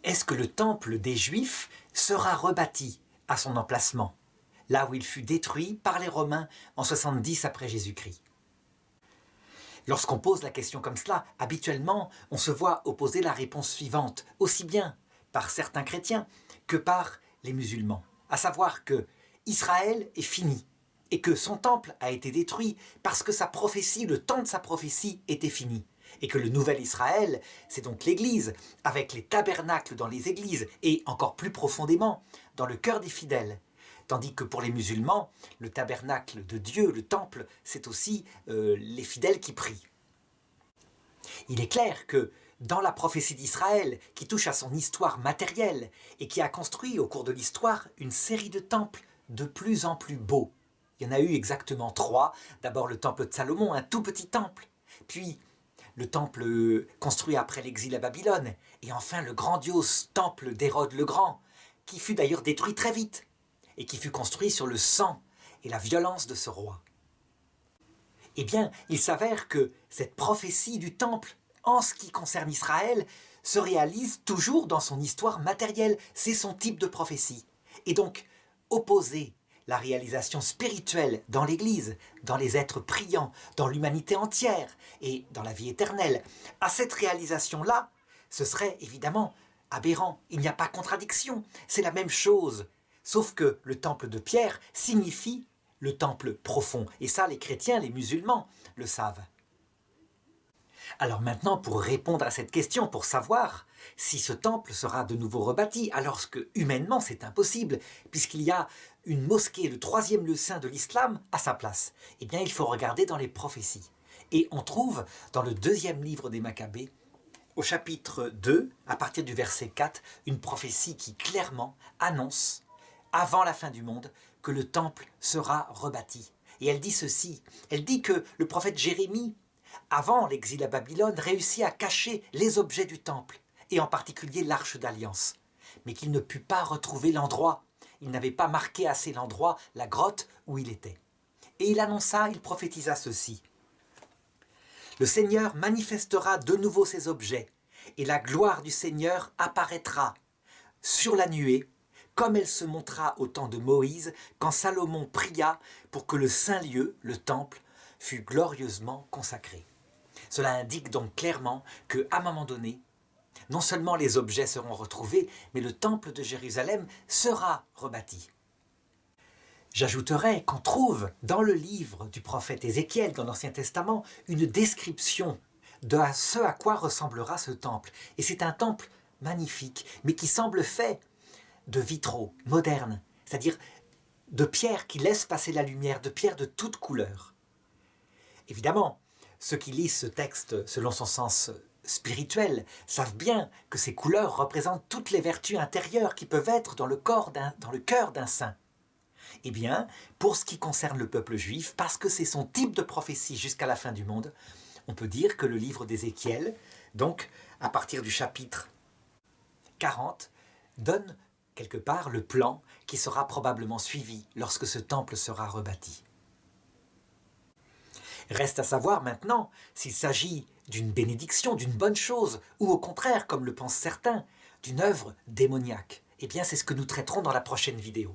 Est-ce que le temple des Juifs sera rebâti à son emplacement, là où il fut détruit par les Romains en 70 après Jésus-Christ? Lorsqu'on pose la question comme cela, habituellement, on se voit opposer la réponse suivante, aussi bien par certains chrétiens que par les musulmans, à savoir que Israël est fini et que son temple a été détruit parce que sa prophétie, le temps de sa prophétie était fini. Et que le nouvel Israël, c'est donc l'Église, avec les tabernacles dans les églises et encore plus profondément dans le cœur des fidèles. Tandis que pour les musulmans, le tabernacle de Dieu, le temple, c'est aussi les fidèles qui prient. Il est clair que dans la prophétie d'Israël, qui touche à son histoire matérielle et qui a construit au cours de l'histoire une série de temples de plus en plus beaux. Il y en a eu exactement 3. D'abord le temple de Salomon, un tout petit temple. Puis le temple construit après l'exil à Babylone. Et enfin le grandiose temple d'Hérode le Grand, qui fut d'ailleurs détruit très vite et qui fut construit sur le sang et la violence de ce roi. Eh bien, il s'avère que cette prophétie du temple, en ce qui concerne Israël, se réalise toujours dans son histoire matérielle. C'est son type de prophétie. Et donc, opposer la réalisation spirituelle dans l'Église, dans les êtres priants, dans l'humanité entière et dans la vie éternelle, à cette réalisation-là, ce serait évidemment aberrant. Il n'y a pas contradiction. C'est la même chose. Sauf que le temple de Pierre signifie le temple profond. Et ça, les chrétiens, les musulmans le savent. Alors maintenant, pour répondre à cette question, pour savoir si ce temple sera de nouveau rebâti, alors que humainement c'est impossible, puisqu'il y a une mosquée, le 3e lieu saint de l'islam, à sa place, eh bien il faut regarder dans les prophéties. Et on trouve dans le 2e livre des Maccabées, au chapitre 2, à partir du verset 4, une prophétie qui clairement annonce, avant la fin du monde, que le temple sera rebâti. Et elle dit ceci, elle dit que le prophète Jérémie, avant l'exil à Babylone, réussit à cacher les objets du temple, et en particulier l'arche d'alliance, mais qu'il ne put pas retrouver l'endroit. Il n'avait pas marqué assez l'endroit, la grotte où il était. Et il annonça, il prophétisa ceci. Le Seigneur manifestera de nouveau ses objets, et la gloire du Seigneur apparaîtra sur la nuée, comme elle se montra au temps de Moïse, quand Salomon pria pour que le saint lieu, le temple, fût glorieusement consacré. Cela indique donc clairement qu'à un moment donné, non seulement les objets seront retrouvés, mais le temple de Jérusalem sera rebâti. J'ajouterai qu'on trouve dans le livre du prophète Ézéchiel, dans l'Ancien Testament, une description de ce à quoi ressemblera ce temple. Et c'est un temple magnifique, mais qui semble fait de vitraux modernes, c'est-à-dire de pierres qui laissent passer la lumière, de pierres de toutes couleurs. Évidemment, ceux qui lisent ce texte selon son sens spirituel savent bien que ces couleurs représentent toutes les vertus intérieures qui peuvent être dans le cœur d'un saint. Eh bien, pour ce qui concerne le peuple juif, parce que c'est son type de prophétie jusqu'à la fin du monde, on peut dire que le livre d'Ézéchiel, donc à partir du chapitre 40, donne quelque part le plan qui sera probablement suivi lorsque ce temple sera rebâti. Reste à savoir maintenant s'il s'agit d'une bénédiction, d'une bonne chose, ou au contraire, comme le pensent certains, d'une œuvre démoniaque. Eh bien, c'est ce que nous traiterons dans la prochaine vidéo.